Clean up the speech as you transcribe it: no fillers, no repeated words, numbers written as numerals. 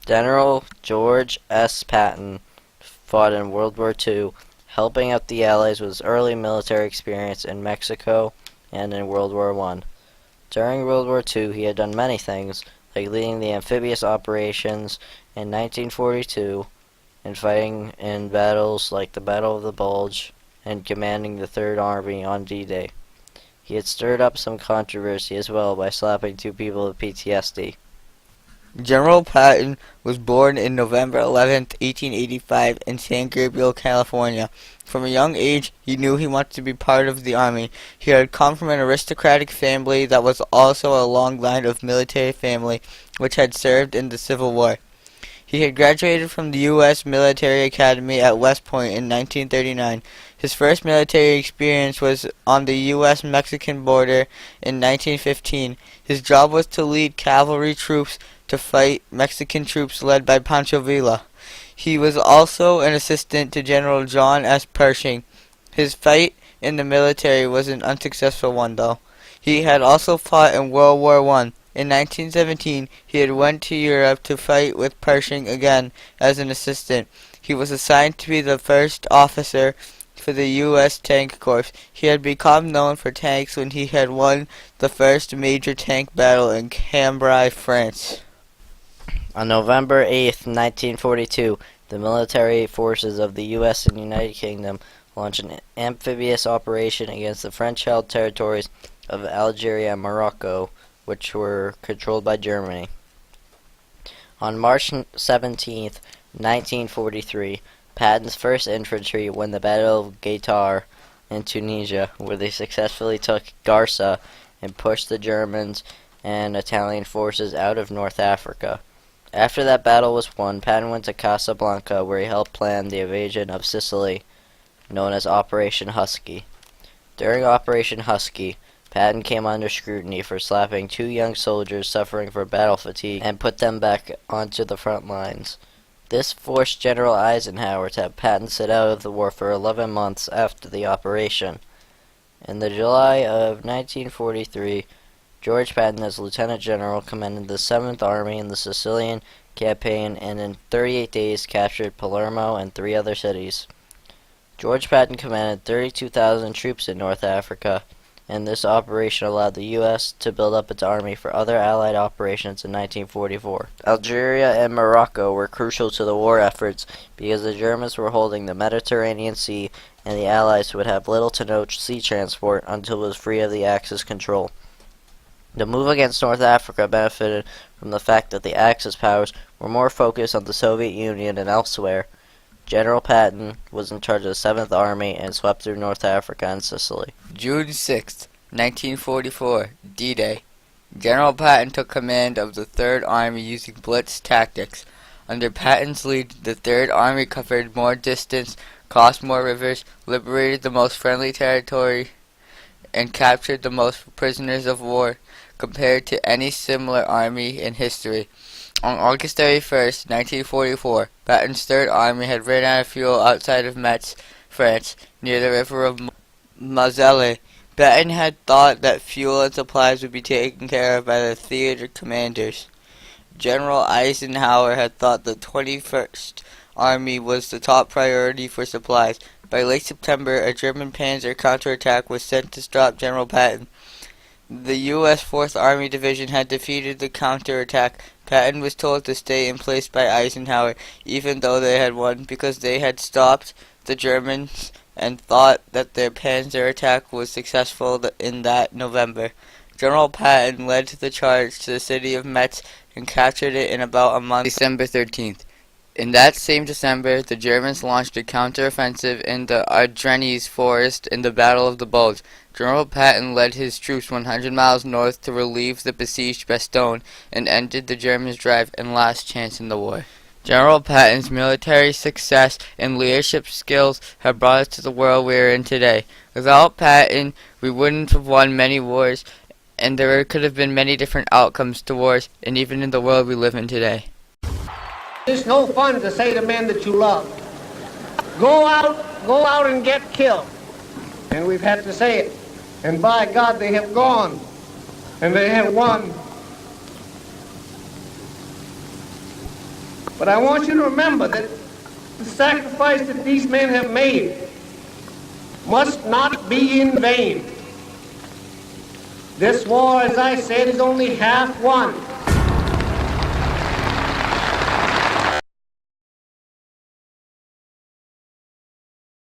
General George S. Patton fought in World War II, helping out the Allies with his early military experience in Mexico and in World War I. During World War II, he had done many things, like leading the amphibious operations in 1942 and fighting in battles like the Battle of the Bulge and commanding the Third Army on D-Day. He had stirred up some controversy as well by slapping two people with PTSD. General Patton was born in November 11, 1885 in San Gabriel, California. From a young age, he knew he wanted to be part of the Army. He had come from an aristocratic family that was also a long line of military family which had served in the Civil War. He had graduated from the U.S. Military Academy at West Point in 1939. His first military experience was on the U.S.-Mexican border in 1915. His job was to lead cavalry troops to fight Mexican troops led by Pancho Villa. He was also an assistant to General John S. Pershing. His fight in the military was an unsuccessful one, though. He had also fought in World War I. In 1917, he had went to Europe to fight with Pershing again as an assistant. He was assigned to be the first officer for the U.S. Tank Corps. He had become known for tanks when he had won the first major tank battle in Cambrai, France. On November 8, 1942, the military forces of the U.S. and United Kingdom launched an amphibious operation against the French-held territories of Algeria and Morocco, which were controlled by Germany. On March 17, 1943, Patton's 1st Infantry won the Battle of Gaitar in Tunisia, where they successfully took Garsa and pushed the Germans and Italian forces out of North Africa. After that battle was won, Patton went to Casablanca, where he helped plan the invasion of Sicily, known as Operation Husky. During Operation Husky, Patton came under scrutiny for slapping two young soldiers suffering from battle fatigue and put them back onto the front lines. This forced General Eisenhower to have Patton sit out of the war for 11 months after the operation. In the July of 1943, George Patton, as Lieutenant General, commanded the 7th Army in the Sicilian campaign and in 38 days captured Palermo and 3 other cities. George Patton commanded 32,000 troops in North Africa, and this operation allowed the U.S. to build up its army for other Allied operations in 1944. Algeria and Morocco were crucial to the war efforts because the Germans were holding the Mediterranean Sea, and the Allies would have little to no sea transport until it was free of the Axis control. The move against North Africa benefited from the fact that the Axis powers were more focused on the Soviet Union and elsewhere. General Patton was in charge of the 7th Army and swept through North Africa and Sicily. June 6, 1944, D-Day. General Patton took command of the Third Army using blitz tactics. Under Patton's lead, the Third Army covered more distance, crossed more rivers, liberated the most friendly territory, and captured the most prisoners of war compared to any similar army in history. On August 31st, 1944, Patton's Third Army had ran out of fuel outside of Metz, France, near the river of Moselle. Patton had thought that fuel and supplies would be taken care of by the theater commanders. General Eisenhower had thought the 21st Army was the top priority for supplies. By late September, a German panzer counterattack was sent to stop General Patton. The U.S. 4th Army Division had defeated the counterattack. Patton was told to stay in place by Eisenhower, even though they had won, because they had stopped the Germans and thought that their panzer attack was successful in that November. General Patton led the charge to the city of Metz and captured it in about a month. December 13th. In that same December, the Germans launched a counteroffensive in the Ardennes forest in the Battle of the Bulge. General Patton led his troops 100 miles north to relieve the besieged Bastogne and ended the Germans' drive and last chance in the war. General Patton's military success and leadership skills have brought us to the world we are in today. Without Patton, we wouldn't have won many wars, and there could have been many different outcomes to wars, and even in the world we live in today. It's no fun to say to men that you love, go out and get killed. And we've had to say it. And by God, they have gone. And they have won. But I want you to remember that the sacrifice that these men have made must not be in vain. This war, as I said, is only half won.